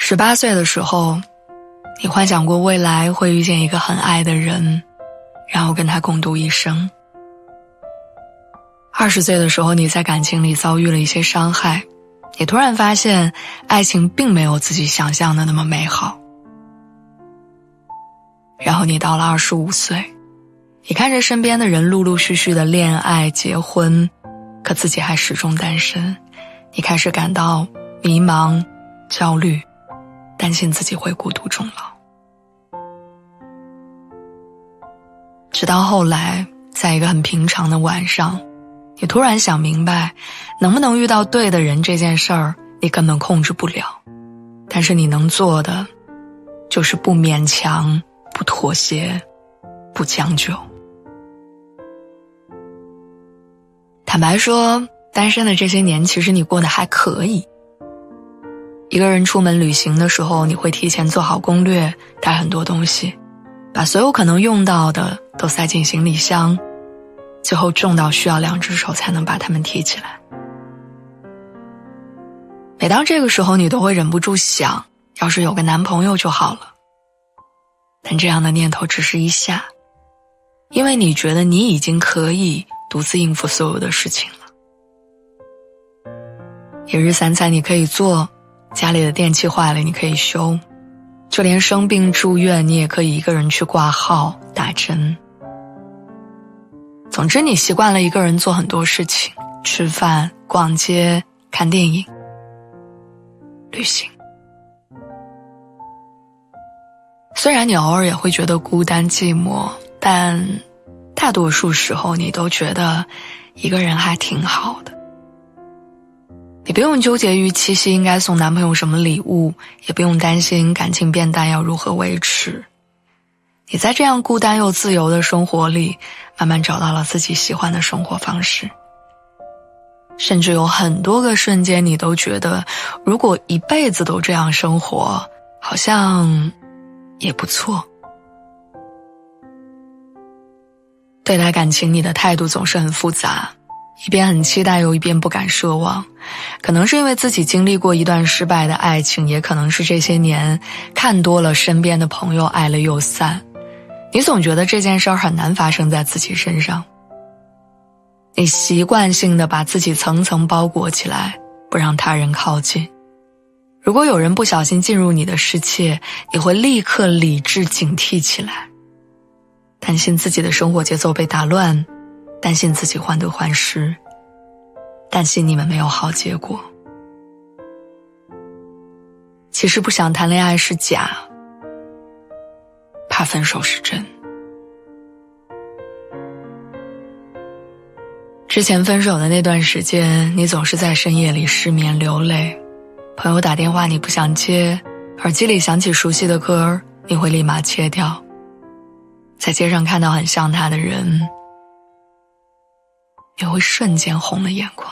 18岁的时候，你幻想过未来会遇见一个很爱的人，然后跟他共度一生。20岁的时候，你在感情里遭遇了一些伤害，你突然发现爱情并没有自己想象的那么美好。然后你到了25岁，你看着身边的人陆陆续续的恋爱结婚，可自己还始终单身，你开始感到迷茫焦虑，担心自己会孤独终老。直到后来，在一个很平常的晚上，你突然想明白，能不能遇到对的人这件事儿你根本控制不了，但是你能做的就是不勉强，不妥协，不将就。坦白说，单身的这些年其实你过得还可以。一个人出门旅行的时候，你会提前做好攻略，带很多东西，把所有可能用到的都塞进行李箱，最后重到需要2只手才能把它们提起来。每当这个时候，你都会忍不住想，要是有个男朋友就好了。但这样的念头只是一下，因为你觉得你已经可以独自应付所有的事情了。一日3餐你可以做，家里的电器坏了你可以修，就连生病住院你也可以一个人去挂号打针。总之你习惯了一个人做很多事情，吃饭、逛街、看电影、旅行。虽然你偶尔也会觉得孤单寂寞，但大多数时候你都觉得一个人还挺好的。你不用纠结于七夕应该送男朋友什么礼物，也不用担心感情变淡要如何维持。你在这样孤单又自由的生活里，慢慢找到了自己喜欢的生活方式。甚至有很多个瞬间，你都觉得如果一辈子都这样生活，好像也不错。对待感情，你的态度总是很复杂，一边很期待，又一边不敢奢望。可能是因为自己经历过一段失败的爱情，也可能是这些年看多了身边的朋友爱了又散，你总觉得这件事儿很难发生在自己身上。你习惯性地把自己层层包裹起来，不让他人靠近。如果有人不小心进入你的世界，你会立刻理智警惕起来，担心自己的生活节奏被打乱，担心自己患得患失，担心你们没有好结果。其实不想谈恋爱是假，怕分手是真。之前分手的那段时间，你总是在深夜里失眠流泪，朋友打电话你不想接，耳机里响起熟悉的歌，你会立马切掉。在街上看到很像他的人，你会瞬间红了眼眶。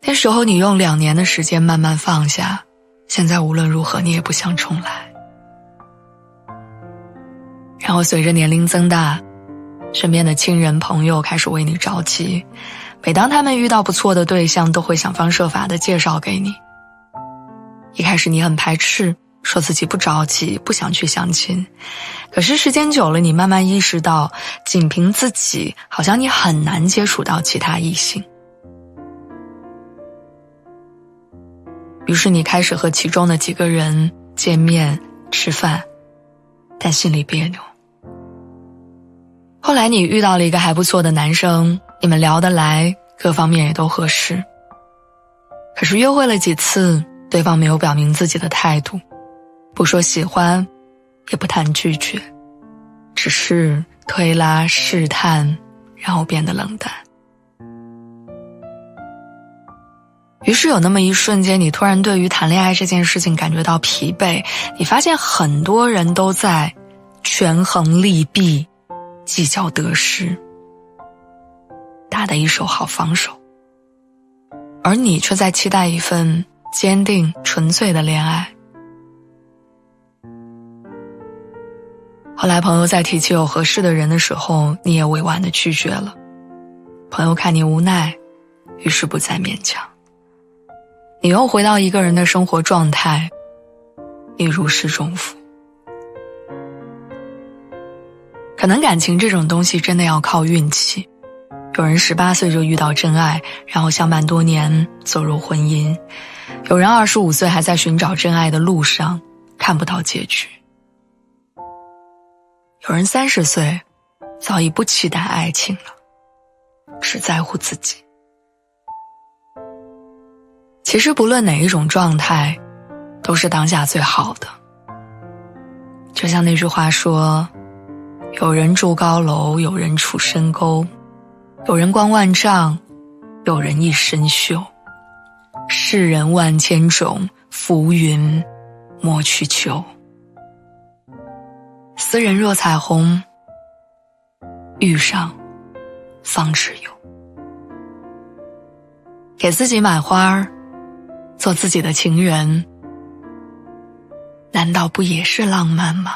那时候你用2年的时间慢慢放下，现在无论如何你也不想重来。然后随着年龄增大，身边的亲人朋友开始为你着急，每当他们遇到不错的对象，都会想方设法地介绍给你。一开始你很排斥，说自己不着急，不想去相亲。可是时间久了，你慢慢意识到，仅凭自己，好像你很难接触到其他异性。于是你开始和其中的几个人见面吃饭，但心里别扭。后来你遇到了一个还不错的男生，你们聊得来，各方面也都合适。可是约会了几次，对方没有表明自己的态度，不说喜欢，也不谈拒绝，只是推拉试探，然后变得冷淡。于是有那么一瞬间，你突然对于谈恋爱这件事情感觉到疲惫，你发现很多人都在权衡利弊，计较得失，打得一手好防守，而你却在期待一份坚定纯粹的恋爱。后来朋友在提起有合适的人的时候，你也委婉地拒绝了。朋友看你无奈，于是不再勉强。你又回到一个人的生活状态，你如释重负。可能感情这种东西真的要靠运气，有人18岁就遇到真爱，然后相伴多年走入婚姻，有人25岁还在寻找真爱的路上看不到结局，有人30岁早已不期待爱情了，只在乎自己。其实不论哪一种状态都是当下最好的。就像那句话说，有人住高楼，有人处深沟，有人光万丈，有人一身锈。世人万千种，浮云莫去求。斯人若彩虹，遇上方知有。给自己买花，做自己的情人，难道不也是浪漫吗？